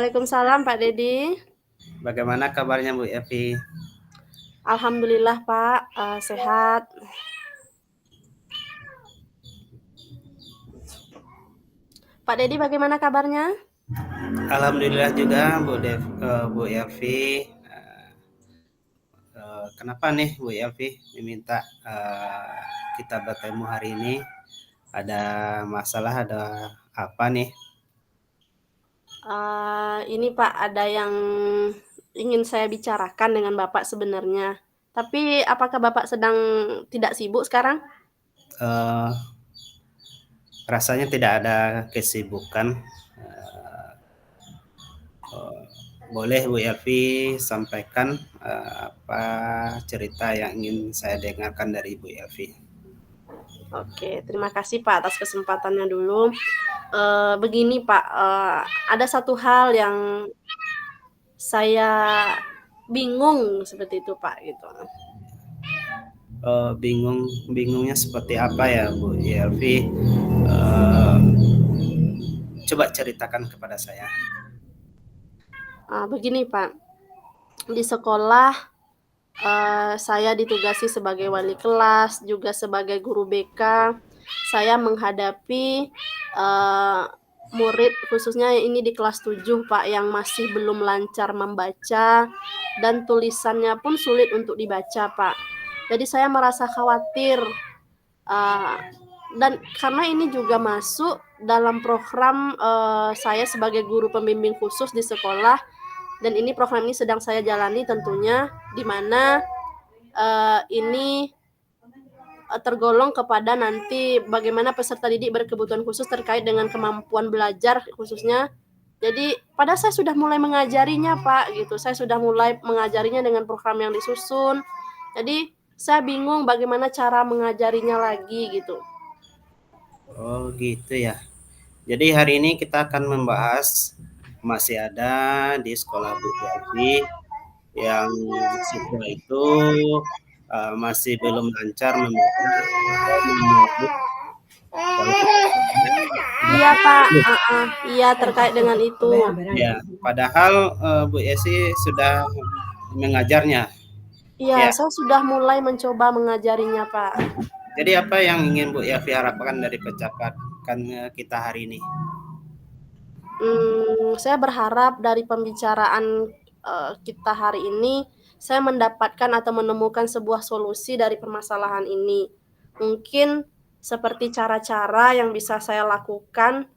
Waalaikumsalam Pak Dedi. Bagaimana kabarnya Bu Evi? Alhamdulillah Pak, sehat. Pak Dedi bagaimana kabarnya? Alhamdulillah juga Bu Evi. Kenapa nih Bu Evi diminta kita bertemu hari ini? Ada masalah, ada apa nih? Ini Pak ada yang ingin saya bicarakan dengan Bapak sebenarnya. Tapi apakah Bapak sedang tidak sibuk sekarang? Eh, Rasanya tidak ada kesibukan. Eh, Boleh Bu Elvi sampaikan apa cerita yang ingin saya dengarkan dari Bu Elvi? Oke, terima kasih Pak atas kesempatannya dulu. Begini Pak, ada satu hal yang saya bingung seperti itu Pak gitu. Bingungnya seperti apa ya Bu Elvi? Eh, Coba ceritakan kepada saya. Begini Pak, di sekolah saya ditugasi sebagai wali kelas, juga sebagai guru BK. Saya menghadapi murid khususnya ini di kelas 7 Pak yang masih belum lancar membaca dan tulisannya pun sulit untuk dibaca Pak. Jadi saya merasa khawatir uh, dan karena ini juga masuk dalam program saya sebagai guru pembimbing khusus di sekolah, dan ini program ini sedang saya jalani tentunya, di mana ini tergolong kepada nanti bagaimana peserta didik berkebutuhan khusus terkait dengan kemampuan belajar khususnya. Jadi pada saya sudah mulai mengajarinya Pak gitu, saya sudah mulai mengajarinya dengan program yang disusun. Jadi saya bingung bagaimana cara mengajarinya lagi gitu. Oh gitu ya. Jadi hari ini kita akan membahas masih ada di sekolah Bu Elvi yang siswa itu masih belum lancar membaca atau menulis walaupun Iya Pak, sudah. iya terkait dengan itu. Ya, padahal Bu Esi sudah mengajarnya. Iya, Ya, saya sudah mulai mencoba mengajarinya Pak. jadi apa yang ingin Bu Elvi harapkan dari pencapaian kita hari ini? Saya berharap dari pembicaraan kita hari ini, saya mendapatkan atau menemukan sebuah solusi dari permasalahan ini. Mungkin seperti cara-cara yang bisa saya lakukan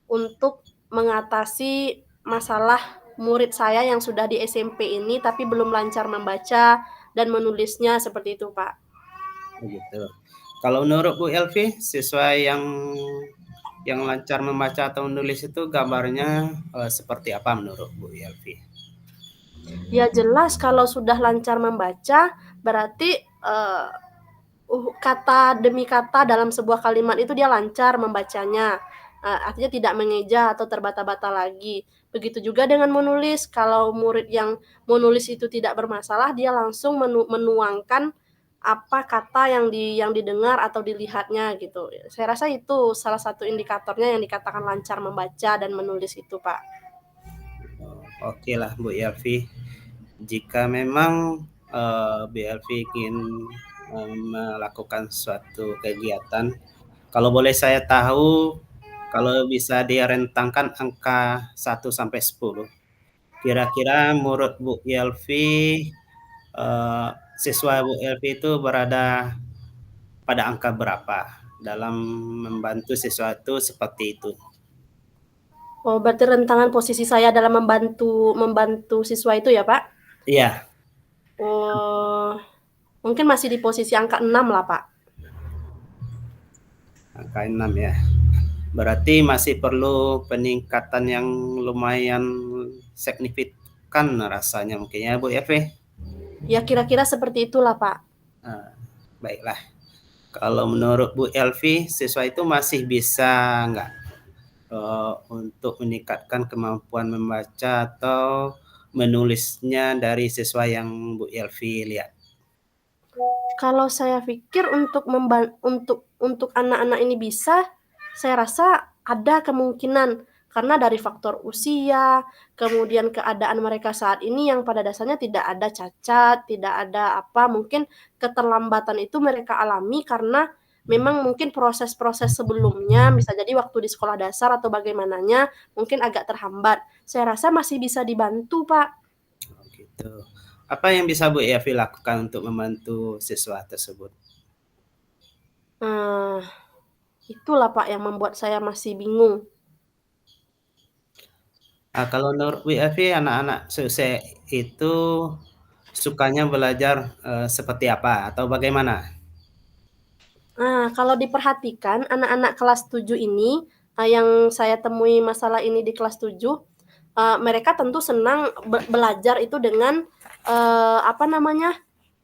untuk mengatasi masalah murid saya yang sudah di SMP ini tapi belum lancar membaca dan menulisnya seperti itu, Pak. Begitu. Kalau menurut Bu Elvi, siswa yang lancar membaca atau menulis itu gambarnya seperti apa menurut Bu Elvi? Ya jelas kalau sudah lancar membaca berarti kata demi kata dalam sebuah kalimat itu dia lancar membacanya. Artinya tidak mengeja atau terbata-bata lagi. Begitu juga dengan menulis, kalau murid yang menulis itu tidak bermasalah, dia langsung menuangkan apa kata yang didengar atau dilihatnya gitu. Saya rasa itu salah satu indikatornya yang dikatakan lancar membaca dan menulis itu, Pak. Oke lah Bu Elvi, jika memang Bu Elvi ingin melakukan suatu kegiatan, kalau boleh saya tahu, kalau bisa direntangkan angka 1 sampai 10, kira-kira menurut Bu Elvi, eh, siswa Bu Elvi itu berada pada angka berapa dalam membantu siswa itu seperti itu? Oh, berarti rentangan posisi saya dalam membantu membantu siswa itu ya, Pak? Iya, Oh, mungkin masih di posisi angka 6 lah, Pak. angka 6 ya. Berarti masih perlu peningkatan yang lumayan signifikan rasanya mungkin ya Bu Evi. Ya kira-kira seperti itulah, Pak. Nah, baiklah. Kalau menurut Bu Elvi, siswa itu masih bisa nggak untuk meningkatkan kemampuan membaca atau menulisnya dari siswa yang Bu Elvi lihat? Kalau saya pikir untuk anak-anak ini bisa, saya rasa ada kemungkinan. Karena dari faktor usia, kemudian keadaan mereka saat ini yang pada dasarnya tidak ada cacat, tidak ada apa, mungkin keterlambatan itu mereka alami karena memang mungkin proses-proses sebelumnya, bisa jadi waktu di sekolah dasar atau bagaimananya, mungkin agak terhambat. Saya rasa masih bisa dibantu, Pak. Oh, gitu. Apa yang bisa Bu Evi lakukan untuk membantu siswa tersebut? Nah, itulah Pak yang membuat saya masih bingung. Kalau menurut Bu Evi, anak-anak seusia itu sukanya belajar seperti apa atau bagaimana? Nah, kalau diperhatikan anak-anak kelas 7 ini, yang saya temui masalah ini di kelas 7, mereka tentu senang belajar itu dengan, apa namanya,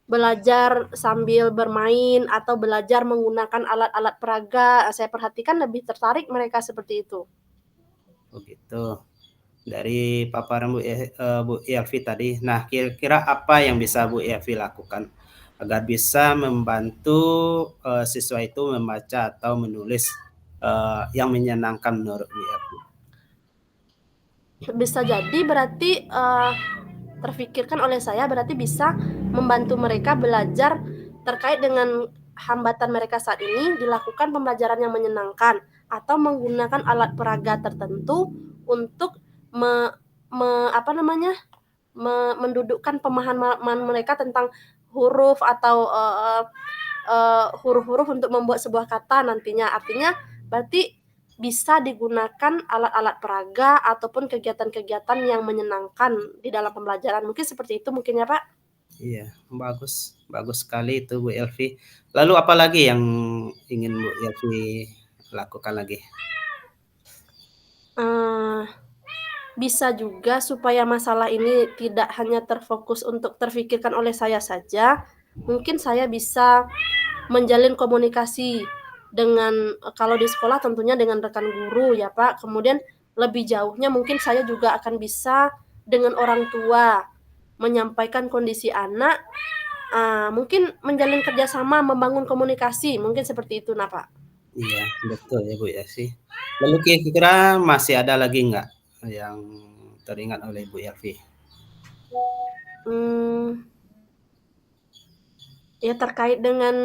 belajar sambil bermain atau belajar menggunakan alat-alat peraga, saya perhatikan lebih tertarik mereka seperti itu. Oh gitu. Dari paparan Bu Elvi tadi. Nah, kira-kira apa yang bisa Bu Elvi lakukan agar bisa membantu siswa itu membaca atau menulis yang menyenangkan menurut Bu Elvi? Bisa jadi berarti, terfikirkan oleh saya berarti bisa membantu mereka belajar terkait dengan hambatan mereka saat ini, dilakukan pembelajaran yang menyenangkan atau menggunakan alat peraga tertentu untuk me me apa namanya, mendudukkan pemahaman mereka tentang huruf atau, huruf-huruf untuk membuat sebuah kata nantinya. Artinya berarti bisa digunakan alat-alat peraga ataupun kegiatan-kegiatan yang menyenangkan di dalam pembelajaran. Mungkin seperti itu mungkin ya, Pak? Iya, bagus, bagus sekali itu Bu Elvi. Lalu apa lagi yang ingin Bu Elvi lakukan lagi? Eee, Bisa juga supaya masalah ini tidak hanya terfokus untuk terfikirkan oleh saya saja, mungkin saya bisa menjalin komunikasi dengan kalau di sekolah tentunya dengan rekan guru ya, Pak. Kemudian lebih jauhnya mungkin saya juga akan bisa dengan orang tua menyampaikan kondisi anak, mungkin menjalin kerjasama, membangun komunikasi, mungkin seperti itu, nah, Pak. Iya, betul ya Bu ya sih. Lalu kira-kira masih ada lagi nggak yang teringat oleh Bu Elvi? Mmm. Ya terkait dengan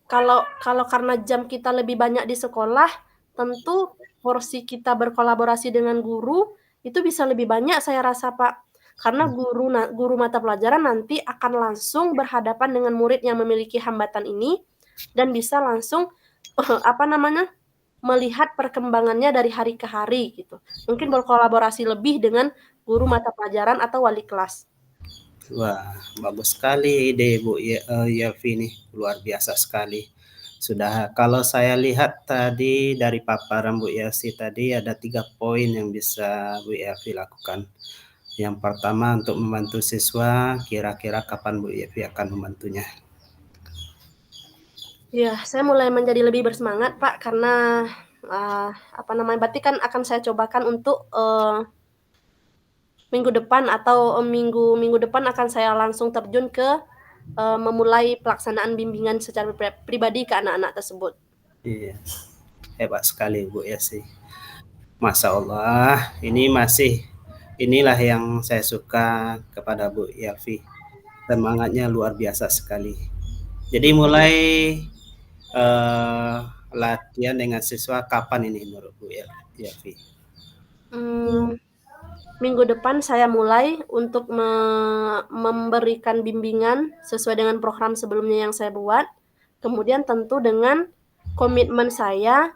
kalau kalau karena jam kita lebih banyak di sekolah, tentu porsi kita berkolaborasi dengan guru, itu bisa lebih banyak saya rasa, Pak. Karena guru mata pelajaran nanti akan langsung berhadapan dengan murid yang memiliki hambatan ini, dan bisa langsung, apa namanya, melihat perkembangannya dari hari ke hari gitu. Mungkin berkolaborasi lebih dengan guru mata pelajaran atau wali kelas. Wah, bagus sekali ide Yelvi nih, luar biasa sekali. Sudah kalau saya lihat tadi dari paparan Bu Yelvi tadi ada 3 poin yang bisa Bu Yelvi lakukan. Yang pertama untuk membantu siswa, kira-kira kapan Bu Yelvi akan membantunya? Iya, saya mulai menjadi lebih bersemangat, Pak, karena, apa namanya, berarti kan akan saya cobakan untuk, minggu depan atau, minggu depan akan saya langsung terjun ke, memulai pelaksanaan bimbingan secara pribadi ke anak-anak tersebut. Iya, hebat sekali Bu Yelvi. Masya Allah, inilah yang saya suka kepada Bu Yelvi. Semangatnya luar biasa sekali. Jadi mulai eh, latihan dengan siswa kapan ini menurut Bu Yelvi? Mmm, Minggu depan saya mulai untuk memberikan bimbingan sesuai dengan program sebelumnya yang saya buat, kemudian tentu dengan komitmen saya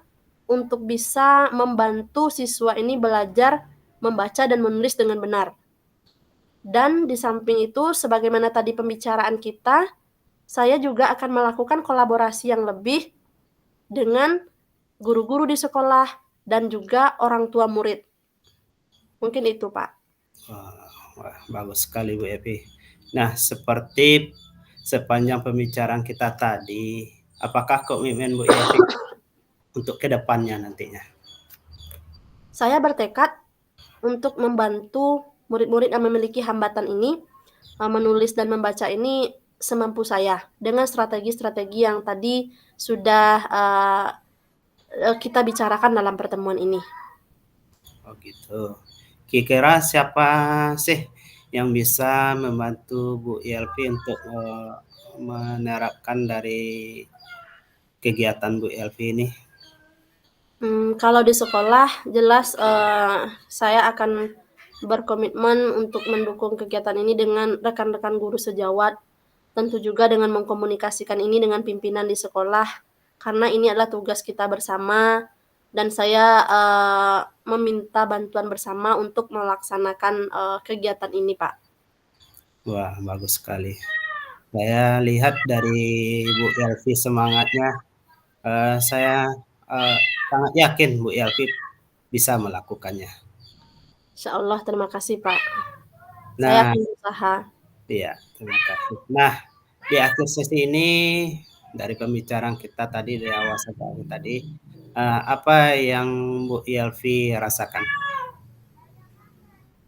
untuk bisa membantu siswa ini belajar membaca dan menulis dengan benar. Dan di samping itu, sebagaimana tadi pembicaraan kita, saya juga akan melakukan kolaborasi yang lebih dengan guru-guru di sekolah dan juga orang tua murid. Mungkin itu, Pak. Wah, bagus sekali Bu Evi. Nah, seperti sepanjang pembicaraan kita tadi, apakah komitmen Bu Evi untuk kedepannya nantinya? Saya bertekad untuk membantu murid-murid yang memiliki hambatan ini, menulis dan membaca ini semampu saya dengan strategi-strategi yang tadi sudah kita bicarakan dalam pertemuan ini. Oh gitu. Kira-kira siapa sih yang bisa membantu Bu Yelvi untuk, menerapkan dari kegiatan Bu Yelvi ini? Kalau di sekolah jelas, saya akan berkomitmen untuk mendukung kegiatan ini dengan rekan-rekan guru sejawat, tentu juga dengan mengkomunikasikan ini dengan pimpinan di sekolah, karena ini adalah tugas kita bersama dan saya, meminta bantuan bersama untuk melaksanakan, kegiatan ini, Pak. Wah, bagus sekali. Saya lihat dari Bu Yelvi semangatnya, saya, eee, sangat yakin Bu Yelvi bisa melakukannya. Insyaallah, terima kasih, Pak. Saya Nah akan berusaha. iya, terima kasih. Nah, di akhir sesi ini, dari pembicaraan kita tadi, dari awal sampai akhir tadi, apa yang Bu Yelvi rasakan?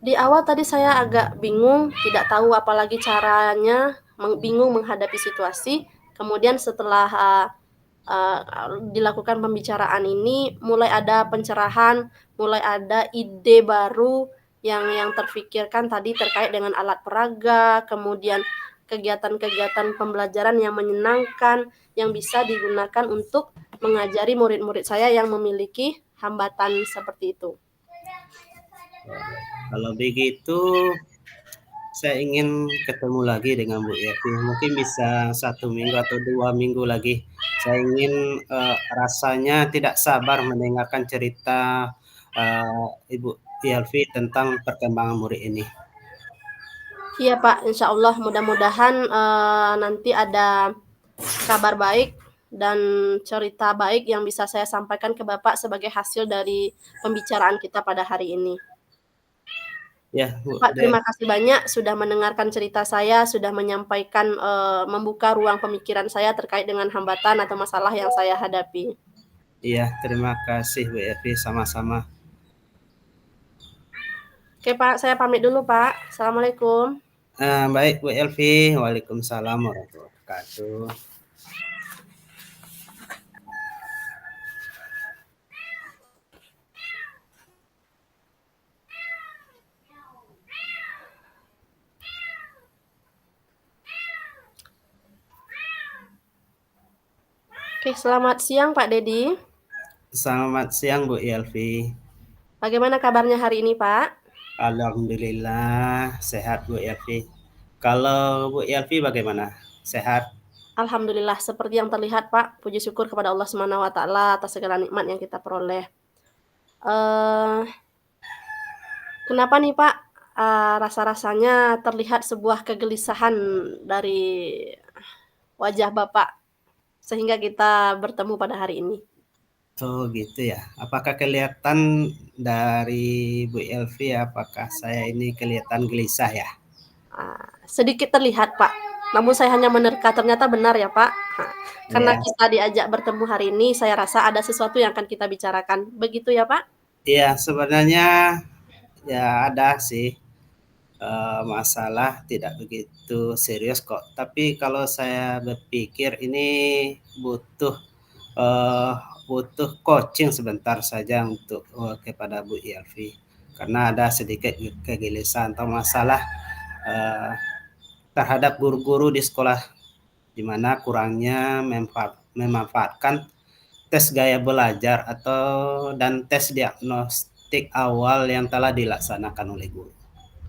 Di awal tadi saya agak bingung, tidak tahu apalagi caranya, bingung menghadapi situasi. Kemudian setelah, dilakukan pembicaraan ini, mulai ada pencerahan, mulai ada ide baru yang terfikirkan tadi terkait dengan alat peraga, kemudian kegiatan-kegiatan pembelajaran yang menyenangkan, yang bisa digunakan untuk mengajari murid-murid saya yang memiliki hambatan seperti itu. Kalau begitu, saya ingin ketemu lagi dengan Bu Yelvi, mungkin bisa 1 minggu atau 2 minggu lagi. Saya ingin, rasanya tidak sabar mendengarkan cerita, Ibu Yelvi tentang perkembangan murid ini. Iya Pak, insya Allah mudah-mudahan nanti ada kabar baik dan cerita baik yang bisa saya sampaikan ke Bapak sebagai hasil dari pembicaraan kita pada hari ini. Ya, Bu, Pak, terima kasih banyak sudah mendengarkan cerita saya, sudah menyampaikan, membuka ruang pemikiran saya terkait dengan hambatan atau masalah yang saya hadapi. iya, terima kasih Bu Yelvi, sama-sama. Oke Pak, saya pamit dulu Pak. Assalamualaikum. Baik Bu Yelvi, waalaikumsalam warahmatullahi wabarakatuh. Oke, selamat siang Pak Dedi. Selamat siang Bu Yelvi. Bagaimana kabarnya hari ini Pak? Alhamdulillah sehat Bu Yelvi. Kalau Bu Yelvi bagaimana? Sehat? Alhamdulillah seperti yang terlihat Pak, puji syukur kepada Allah Subhanahu wa taala atas segala nikmat yang kita peroleh. Eee, Kenapa nih Pak, rasa-rasanya terlihat sebuah kegelisahan dari wajah Bapak, sehingga kita bertemu pada hari ini? Oh gitu ya. Apakah kelihatan dari Bu Yelvi, apakah saya ini kelihatan gelisah ya? Sedikit terlihat Pak, namun saya hanya menerka, ternyata benar ya Pak. Karena Ya, kita diajak bertemu hari ini, saya rasa ada sesuatu yang akan kita bicarakan. Begitu ya Pak? iya sebenarnya ya ada sih, masalah tidak begitu serius kok. Tapi kalau saya berpikir ini butuh, eee, butuh coaching sebentar saja untuk, kepada Bu Yelvi. Karena ada sedikit kegelisahan atau masalah, eee, terhadap guru-guru di sekolah, di mana kurangnya memanfaatkan tes gaya belajar atau dan tes diagnostik awal yang telah dilaksanakan oleh guru.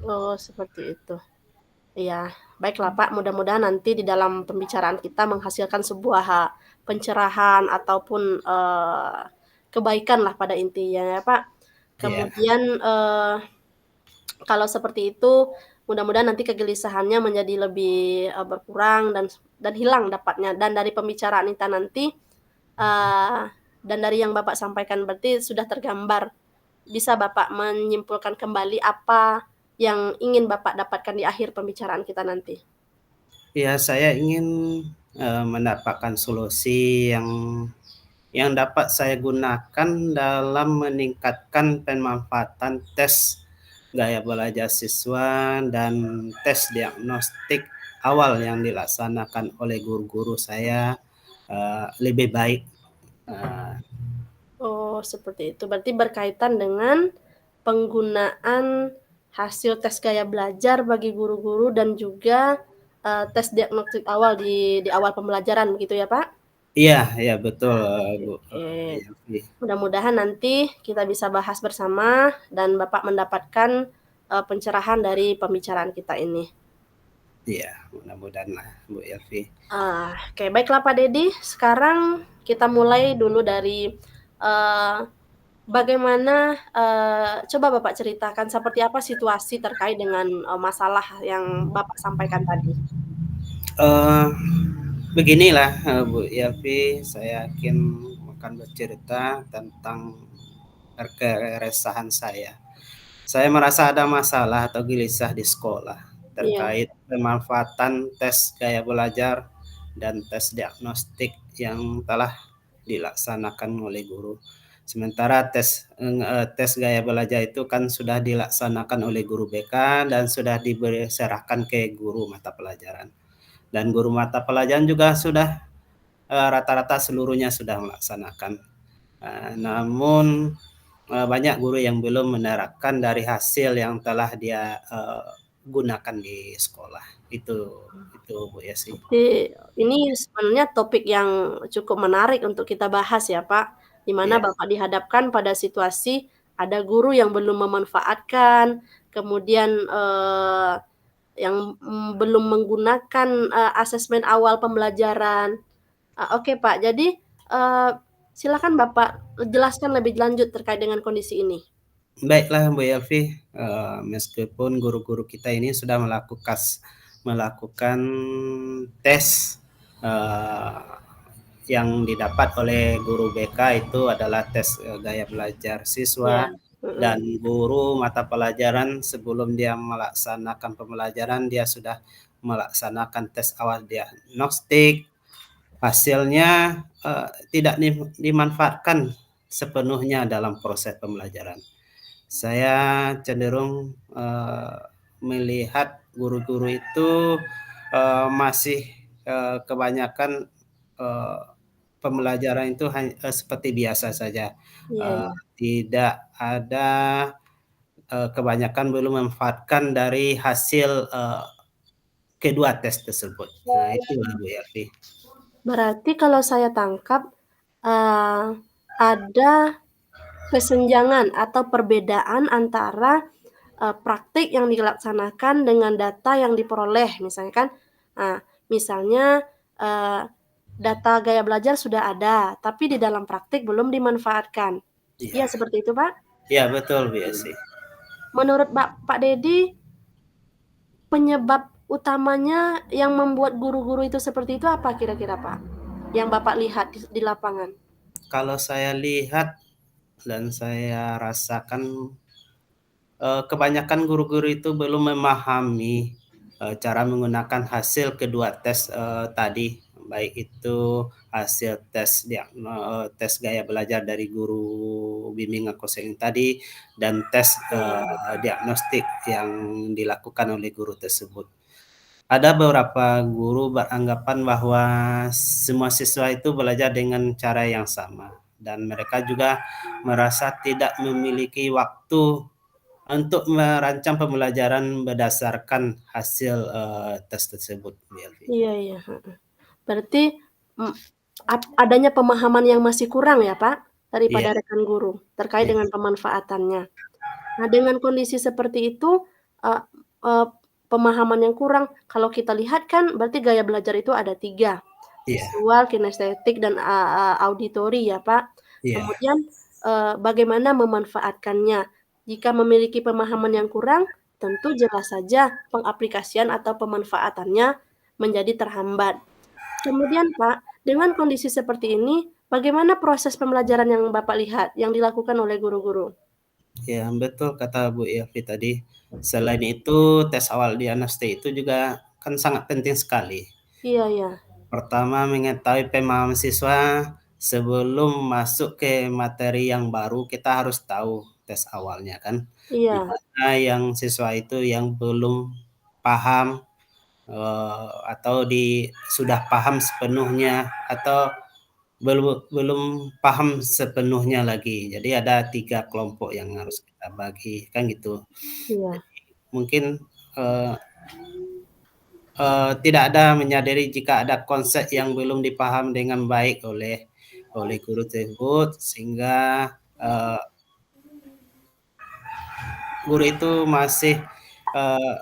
Oh, seperti itu. Iya, baiklah Pak, mudah-mudahan nanti di dalam pembicaraan kita menghasilkan sebuah pencerahan ataupun, kebaikanlah pada intinya ya Pak. Iya, Kemudian, kalau seperti itu, mudah-mudahan nanti kegelisahannya menjadi lebih, berkurang dan hilang dapatnya. Dan dari pembicaraan kita nanti, eee, dan dari yang Bapak sampaikan berarti sudah tergambar, bisa Bapak menyimpulkan kembali apa yang ingin Bapak dapatkan di akhir pembicaraan kita nanti? iya saya ingin, mendapatkan solusi yang dapat saya gunakan dalam meningkatkan pemanfaatan tes gaya belajar siswa dan tes diagnostik awal yang dilaksanakan oleh guru-guru saya, lebih baik, eee Oh, seperti itu. Berarti berkaitan dengan penggunaan hasil tes gaya belajar bagi guru-guru dan juga, tes diagnostik awal di awal pembelajaran begitu ya, Pak? Iya iya betul, Bu, Oke. Yelvi. Mudah-mudahan nanti kita bisa bahas bersama dan Bapak mendapatkan, pencerahan dari pembicaraan kita ini. Iya, mudah-mudahan lah, Bu Yelvi. Oke baiklah Pak Dedi, sekarang kita mulai dulu dari, bagaimana, coba Bapak ceritakan seperti apa situasi terkait dengan, masalah yang Bapak sampaikan tadi? Eee, beginilah, Bu Yelvi, saya yakin akan bercerita tentang keresahan saya. Saya merasa ada masalah atau gelisah di sekolah Iya terkait pemanfaatan tes gaya belajar dan tes diagnostik yang telah dilaksanakan oleh guru. Sementara tes gaya belajar itu kan sudah dilaksanakan oleh guru BK dan sudah diserahkan ke guru mata pelajaran. Dan guru mata pelajaran juga sudah rata-rata seluruhnya sudah melaksanakan. Namun banyak guru yang belum menerapkan dari hasil yang telah dia gunakan di sekolah. Itu Bu Yesi. Oke, ini sebenarnya topik yang cukup menarik untuk kita bahas ya, Pak. Di mana Iya, Bapak dihadapkan pada situasi ada guru yang belum memanfaatkan, kemudian, yang, belum menggunakan, asesmen awal pembelajaran. Oke, Pak. Jadi, silakan Bapak jelaskan lebih lanjut terkait dengan kondisi ini. baiklah Bu Yelvi, meskipun guru-guru kita ini sudah melakukan tes yang didapat oleh guru BK itu adalah tes gaya belajar Iya, siswa mhm, dan guru mata pelajaran sebelum dia melaksanakan pembelajaran dia sudah melaksanakan tes awal diagnostik. Hasilnya tidak dimanfaatkan sepenuhnya dalam proses pembelajaran. Saya cenderung melihat guru-guru itu masih kebanyakan eh, pembelajaran itu seperti biasa saja. iya Eh, iya. Tidak ada kebanyakan belum memanfaatkan dari hasil kedua tes tersebut. Nah, itulah Bu Yati. Berarti kalau saya tangkap, ada kesenjangan atau perbedaan antara, praktik yang dilaksanakan dengan data yang diperoleh misalnya kan, misalnya, eee, data gaya belajar sudah ada, tapi di dalam praktik belum dimanfaatkan. Iya Iya, seperti itu, Pak? iya betul Bu Yasi. Menurut Pak Dedi, penyebab utamanya yang membuat guru-guru itu seperti itu apa kira-kira, Pak? Yang Bapak lihat di lapangan? Kalau saya lihat dan saya rasakan kebanyakan guru-guru itu belum memahami cara menggunakan hasil kedua tes tadi, baik itu hasil tes gaya belajar dari guru bimbingan konseling tadi dan tes Iya. diagnostik yang dilakukan oleh guru tersebut. Ada beberapa guru beranggapan bahwa semua siswa itu belajar dengan cara yang sama dan mereka juga merasa tidak memiliki waktu untuk merancang pembelajaran berdasarkan hasil tes tersebut, Bu Elvi. Iya iya, heeh. Berarti, mmm, adanya pemahaman yang masih kurang ya, Pak, Iya, daripada rekan guru terkait iya, dengan pemanfaatannya. Nah, dengan kondisi seperti itu, eee eee, pemahaman yang kurang, kalau kita lihat kan berarti gaya belajar itu ada 3, iya, visual, kinestetik, dan auditori ya, Pak. iya, Kemudian, bagaimana memanfaatkannya. Jika memiliki pemahaman yang kurang, tentu jelas saja pengaplikasian atau pemanfaatannya menjadi terhambat. Kemudian Pak, dengan kondisi seperti ini, bagaimana proses pembelajaran yang Bapak lihat, yang dilakukan oleh guru-guru? iya, betul kata Bu Elvi tadi. Selain itu, tes awal diagnostik itu juga kan sangat penting sekali. Iya iya. Pertama, mengetahui pemahaman siswa sebelum masuk ke materi yang baru, kita harus tahu tes awalnya kan. Di Iya mana yang siswa itu yang belum paham atau sudah paham sepenuhnya atau belum paham sepenuhnya lagi. Jadi ada 3 kelompok yang harus kita bagi, kan gitu. Iya. Jadi mungkin, eee tidak ada menyadari jika ada konsep yang belum dipaham dengan baik oleh guru tersebut, sehingga, eee, guru itu masih, eee,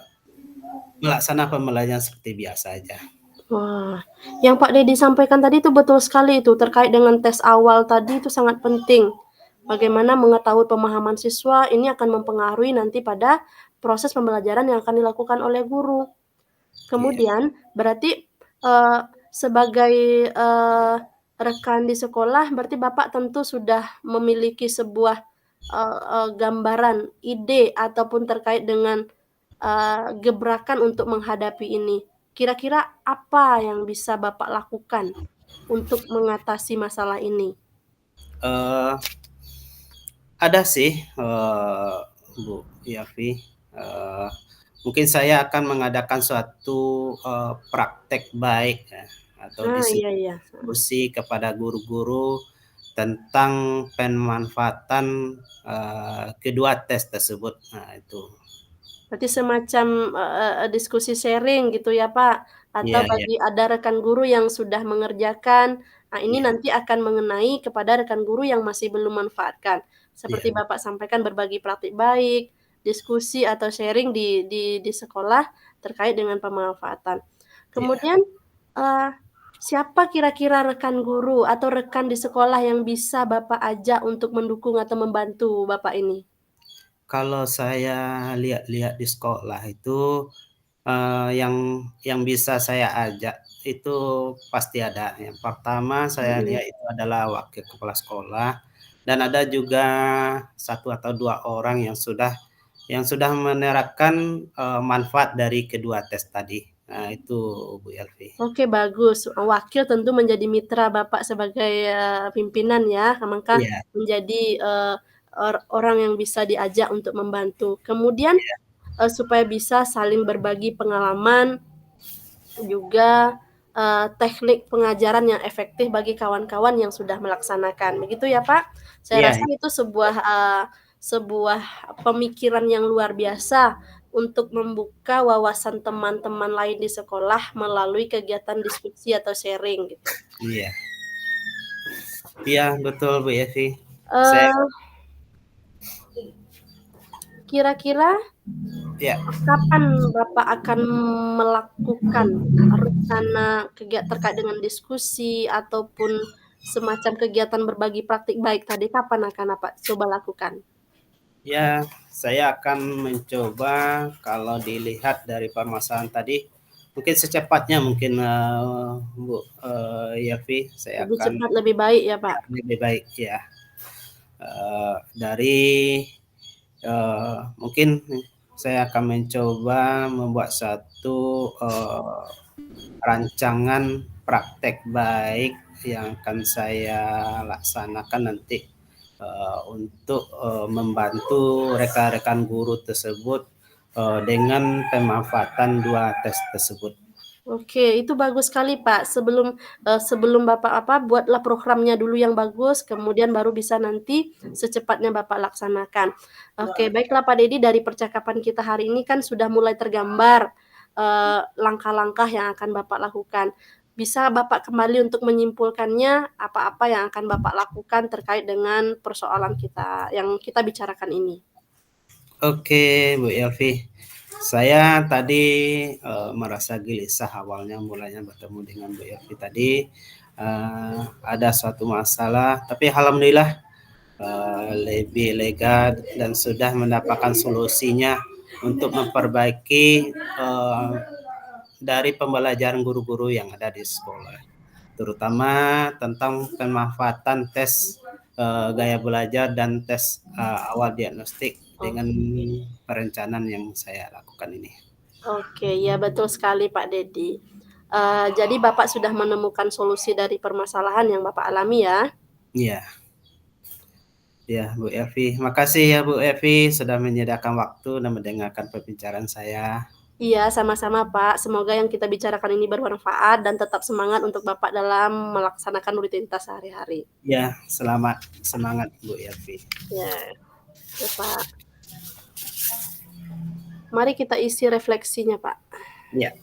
melaksanakan pembelajaran seperti biasa aja. Wah, yang Pak Deddy sampaikan tadi itu betul sekali itu, terkait dengan tes awal tadi itu sangat penting. Bagaimana mengetahui pemahaman siswa ini akan mempengaruhi nanti pada proses pembelajaran yang akan dilakukan oleh guru. Iya. Kemudian berarti, sebagai, rekan di sekolah berarti Bapak tentu sudah memiliki sebuah, gambaran, ide, ataupun terkait dengan, gebrakan untuk menghadapi ini. Kira-kira apa yang bisa Bapak lakukan untuk mengatasi masalah ini? Eee, ada sih, Bu Yafi, mungkin saya akan mengadakan suatu, praktek baik ya, atau Ah, iya iya, diskusi kepada guru-guru tentang pemanfaatan, kedua tes tersebut. Nah itu. berarti semacam, diskusi sharing gitu ya, Pak? Atau Iya iya bagi ada rekan guru yang sudah mengerjakan, nah ini iya nanti akan mengenai kepada rekan guru yang masih belum memanfaatkan. iya Seperti Bapak sampaikan berbagi praktik baik, diskusi atau sharing di sekolah terkait dengan pemanfaatan. iya. Kemudian, eee, siapa kira-kira rekan guru atau rekan di sekolah yang bisa Bapak ajak untuk mendukung atau membantu Bapak ini? Kalau saya lihat-lihat di sekolah itu, yang bisa saya ajak itu pasti ada. Yang pertama saya Mhm. lihat itu adalah wakil kepala sekolah, dan ada juga satu atau 2 orang yang sudah menerapkan, manfaat dari kedua tes tadi. Nah itu Bu Elvi. Oke bagus, wakil tentu menjadi mitra Bapak sebagai, pimpinan ya, maka Iya menjadi, orang yang bisa diajak untuk membantu. Kemudian, iya supaya bisa saling berbagi pengalaman, juga, teknik pengajaran yang efektif bagi kawan-kawan yang sudah melaksanakan, begitu ya, Pak? Saya iya rasa itu sebuah pemikiran yang luar biasa untuk membuka wawasan teman-teman lain di sekolah melalui kegiatan diskusi atau sharing gitu. iya iya betul Bu Elvi. Saya Eee, Kira-kira ya. kapan Bapak akan melakukan rencana terkait dengan diskusi ataupun semacam kegiatan berbagi praktik baik tadi, kapan akan Bapak coba lakukan? Ya, saya akan mencoba kalau dilihat dari permasalahan tadi, mungkin secepatnya mungkin, Bu, Yafi, saya Lebih akan cepat lebih baik ya, Pak? lebih baik ya, dari, mungkin saya akan mencoba membuat satu, rancangan praktek baik yang akan saya laksanakan nanti, untuk, membantu rekan-rekan guru tersebut, dengan pemanfaatan 2 tes tersebut. Oke, itu bagus sekali, Pak. Sebelum Bapak buatlah programnya dulu yang bagus, kemudian baru bisa nanti secepatnya Bapak laksanakan. Oke, baiklah Pak Deddy, dari percakapan kita hari ini kan sudah mulai tergambar, langkah-langkah yang akan Bapak lakukan. Bisa Bapak kembali untuk menyimpulkannya, apa-apa yang akan Bapak lakukan terkait dengan persoalan kita yang kita bicarakan ini? Oke, Bu Elvi, saya tadi, merasa gelisah awalnya mulanya bertemu dengan Bu Elvi tadi, ada suatu masalah, tapi alhamdulillah, lebih lega dan sudah mendapatkan solusinya untuk memperbaiki, dari pembelajaran guru-guru yang ada di sekolah, terutama tentang pemanfaatan tes, gaya belajar dan tes, awal diagnostik dengan perencanaan yang saya lakukan ini. Oke, ya betul sekali Pak Deddy. Jadi Bapak sudah menemukan solusi dari permasalahan yang Bapak alami ya? Iya, iya Bu Elvi. Makasih ya Bu Elvi sudah menyediakan waktu dan mendengarkan perbincangan saya. Iya, sama-sama, Pak. Semoga yang kita bicarakan ini bermanfaat dan tetap semangat untuk Bapak dalam melaksanakan rutinitas sehari-hari. Ya, selamat semangat Bu Yelvi. Ya, ya, Pak. Mari kita isi refleksinya, Pak. Ya.